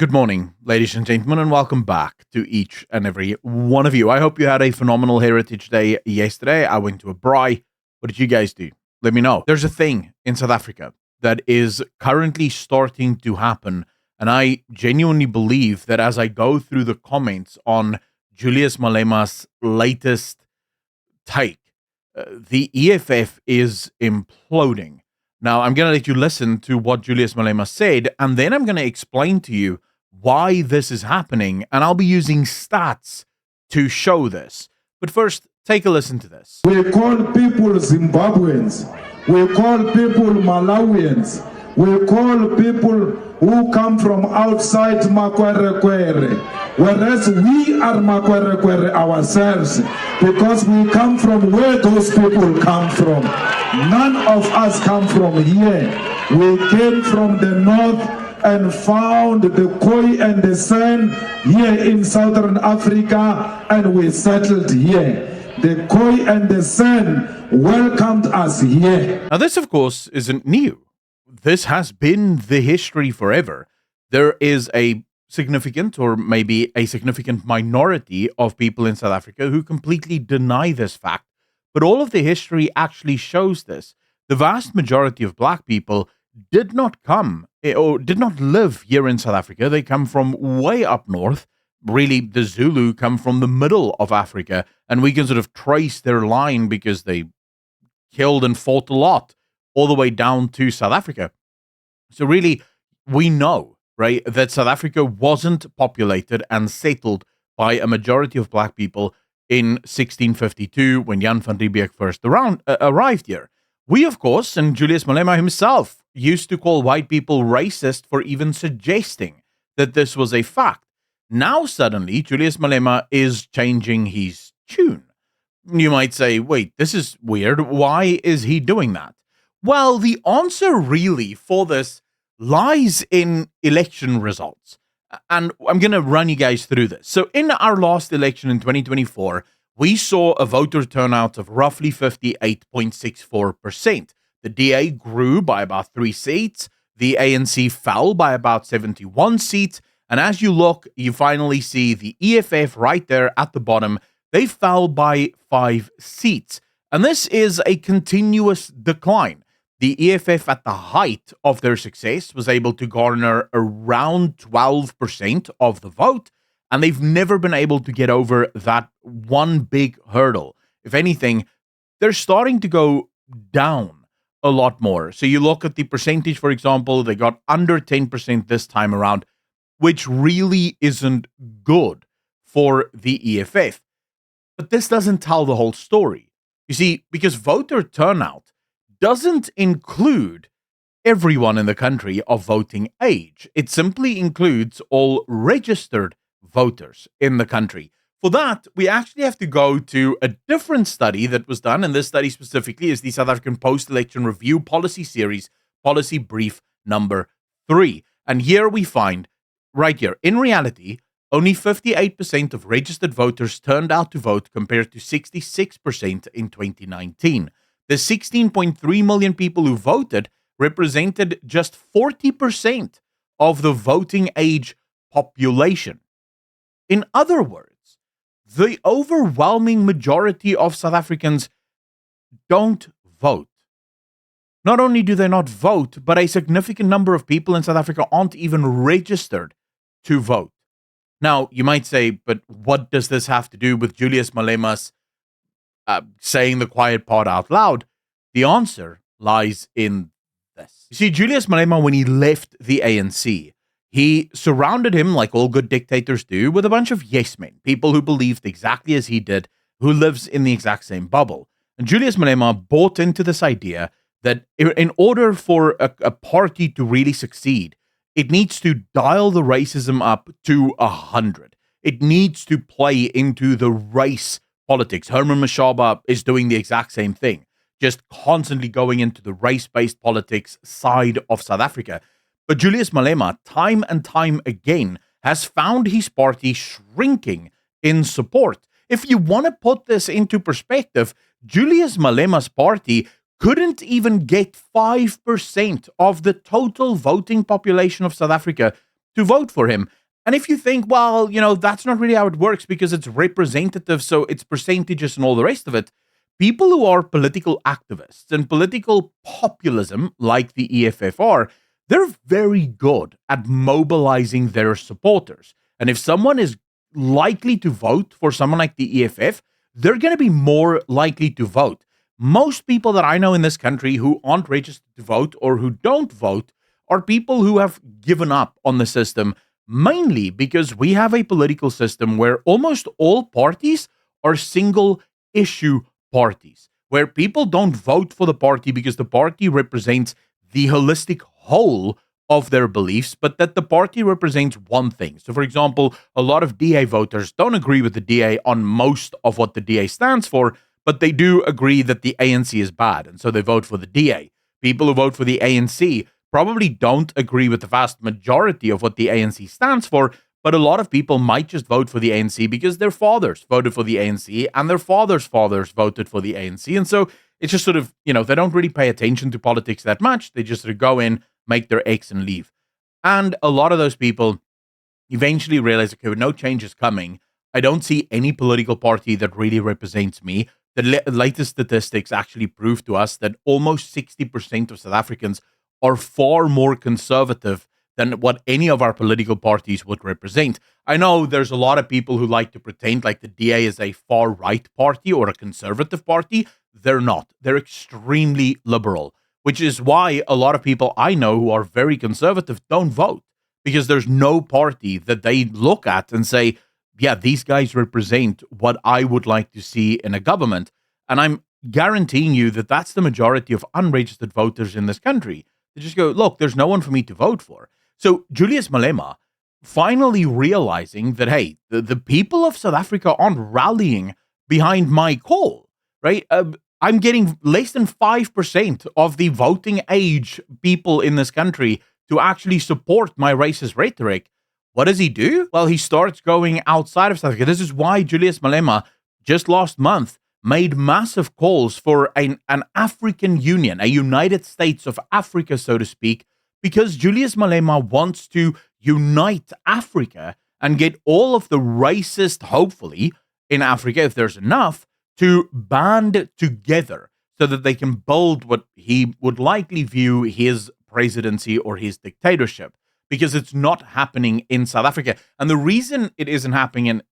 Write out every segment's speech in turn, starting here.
Good morning, ladies and gentlemen, and welcome back to each and every one of you. I hope you had a phenomenal Heritage Day yesterday. I went to a braai. What did you guys do? Let me know. There's a thing in South Africa that is currently starting to happen, and I genuinely believe that as I go through the comments on Julius Malema's latest take, the EFF is imploding. Now, I'm going to let you listen to what Julius Malema said, and then I'm going to explain to you why this is happening, and I'll be using stats to show this. But first, take a listen to this. We call people Zimbabweans. We call people Malawians. We call people who come from outside Makwerekwere. Whereas we are Makwerekwere ourselves, because we come from where those people come from. None of us come from here. We came from the north and found the koi and the sand here in southern Africa, and we settled here. The koi and the sand welcomed us here. Now, this, of course, isn't new. This has been the history forever. There is a significant, or maybe a significant minority of people in South Africa who completely deny this fact, but all of the history actually shows this. The vast majority of black people did not come or did not live here in South Africa. They come from way up north. Really, the Zulu come from the middle of Africa, and we can sort of trace their line because they killed and fought a lot all the way down to South Africa. So really, we know, right, that South Africa wasn't populated and settled by a majority of black people in 1652 when Jan van Riebeeck first arrived here. We, of course, and Julius Malema himself, used to call white people racist for even suggesting that this was a fact. Now, suddenly, Julius Malema is changing his tune. You might say, wait, this is weird. Why is he doing that? Well, the answer really for this lies in election results. And I'm going to run you guys through this. So in our last election in 2024, we saw a voter turnout of roughly 58.64%. The DA grew by about 3 seats. The ANC fell by about 71 seats. And as you look, you finally see the EFF right there at the bottom. They fell by 5 seats. And this is a continuous decline. The EFF at the height of their success was able to garner around 12% of the vote, and they've never been able to get over that one big hurdle. If anything, they're starting to go down a lot more. So you look at the percentage, for example, they got under 10% this time around, which really isn't good for the EFF. But this doesn't tell the whole story. You see, because voter turnout doesn't include everyone in the country of voting age. It simply includes all registered voters in the country. For that, we actually have to go to a different study that was done, and this study specifically is the South African Post-Election Review Policy Series, Policy Brief number 3. And here we find, right here, in reality, only 58% of registered voters turned out to vote compared to 66% in 2019. The 16.3 million people who voted represented just 40% of the voting age population. In other words, the overwhelming majority of South Africans don't vote. Not only do they not vote, but a significant number of people in South Africa aren't even registered to vote. Now, you might say, but what does this have to do with Julius Malema's saying the quiet part out loud? The answer lies in this. You see, Julius Malema, when he left the ANC, he surrounded him, like all good dictators do, with a bunch of yes men, people who believed exactly as he did, who lives in the exact same bubble. And Julius Malema bought into this idea that in order for a party to really succeed, it needs to dial the racism up to 100. It needs to play into the race politics. Herman Mashaba is doing the exact same thing, just constantly going into the race-based politics side of South Africa. But Julius Malema, time and time again, has found his party shrinking in support. If you want to put this into perspective, Julius Malema's party couldn't even get 5% of the total voting population of South Africa to vote for him. And if you think, well, that's not really how it works because it's representative, so it's percentages and all the rest of it, people who are political activists and political populism, like the EFF are, they're very good at mobilizing their supporters. And if someone is likely to vote for someone like the EFF, they're going to be more likely to vote. Most people that I know in this country who aren't registered to vote or who don't vote are people who have given up on the system, mainly because we have a political system where almost all parties are single issue parties, where people don't vote for the party because the party represents the holistic whole of their beliefs, but that the party represents one thing. So, for example, a lot of DA voters don't agree with the DA on most of what the DA stands for, but they do agree that the ANC is bad, and so they vote for the DA. People who vote for the ANC probably don't agree with the vast majority of what the ANC stands for, but a lot of people might just vote for the ANC because their fathers voted for the ANC and their fathers' fathers voted for the ANC. And so it's just sort of, they don't really pay attention to politics that much. They just sort of go in, make their X and leave. And a lot of those people eventually realize, okay, no change is coming. I don't see any political party that really represents me. The latest statistics actually prove to us that almost 60% of South Africans are far more conservative than what any of our political parties would represent. I know there's a lot of people who like to pretend like the DA is a far-right party or a conservative party. They're not. They're extremely liberal, which is why a lot of people I know who are very conservative don't vote, because there's no party that they look at and say, yeah, these guys represent what I would like to see in a government. And I'm guaranteeing you that that's the majority of unregistered voters in this country. They just go, look, there's no one for me to vote for. So Julius Malema finally realizing that, hey, the people of South Africa aren't rallying behind my call, right? I'm getting less than 5% of the voting age people in this country to actually support my racist rhetoric. What does he do? Well, he starts going outside of South Africa. This is why Julius Malema just last month made massive calls for an African Union, a United States of Africa, so to speak, because Julius Malema wants to unite Africa and get all of the racist, hopefully, in Africa, if there's enough, to band together so that they can build what he would likely view his presidency or his dictatorship, because it's not happening in South Africa. And the reason it isn't happening in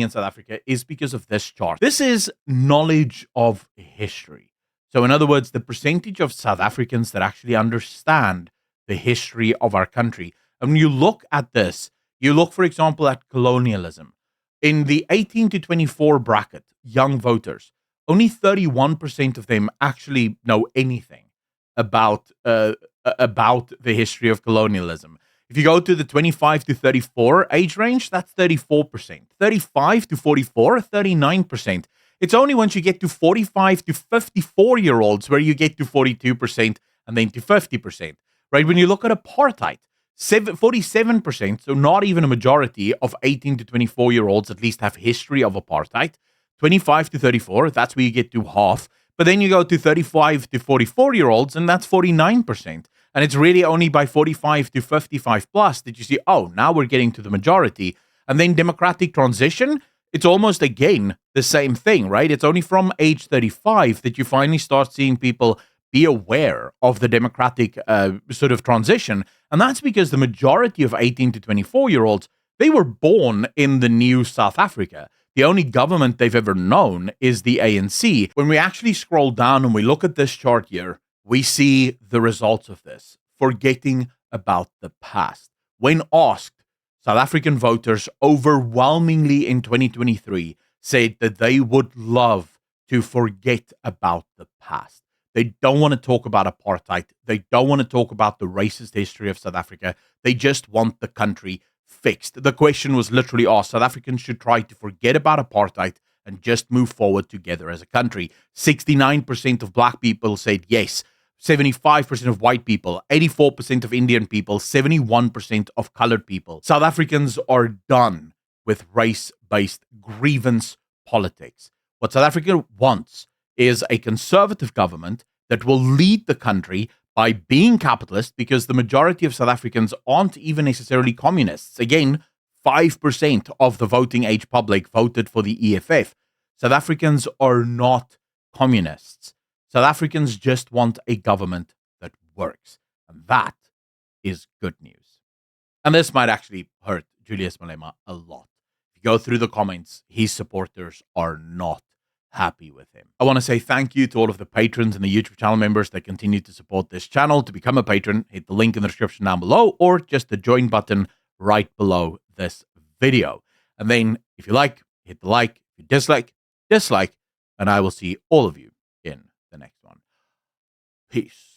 South Africa is because of this chart. This is knowledge of history. So in other words, the percentage of South Africans that actually understand the history of our country. And when you look at this, you look, for example, at colonialism. In the 18 to 24 bracket, young voters, only 31% of them actually know anything about the history of colonialism. If you go to the 25 to 34 age range, that's 34%. 35 to 44, 39%. It's only once you get to 45 to 54-year-olds where you get to 42% and then to 50%. Right? When you look at apartheid, 47%, so not even a majority of 18 to 24-year-olds at least have history of apartheid. 25 to 34, that's where you get to half. But then you go to 35 to 44-year-olds, and that's 49%. And it's really only by 45 to 55 plus that you see, oh, now we're getting to the majority. And then democratic transition, it's almost again the same thing, right? It's only from age 35 that you finally start seeing people be aware of the democratic sort of transition. And that's because the majority of 18 to 24-year-olds, they were born in the new South Africa. The only government they've ever known is the ANC. When we actually scroll down and we look at this chart here, we see the results of this, forgetting about the past. When asked, South African voters overwhelmingly in 2023 said that they would love to forget about the past. They don't want to talk about apartheid. They don't want to talk about the racist history of South Africa. They just want the country fixed. The question was literally asked, South Africans should try to forget about apartheid and just move forward together as a country. 69% of black people said yes. 75% of white people, 84% of Indian people, 71% of colored people. South Africans are done with race-based grievance politics. What South Africa wants is a conservative government that will lead the country by being capitalist, because the majority of South Africans aren't even necessarily communists. Again, 5% of the voting age public voted for the EFF. South Africans are not communists. South Africans just want a government that works. And that is good news. And this might actually hurt Julius Malema a lot. If you go through the comments, his supporters are not happy with him. I want to say thank you to all of the patrons and the YouTube channel members that continue to support this channel. To become a patron, hit the link in the description down below, or just the join button right below this video. And then if you like, hit the like. If you dislike, dislike. And I will see all of you in the next one. Peace.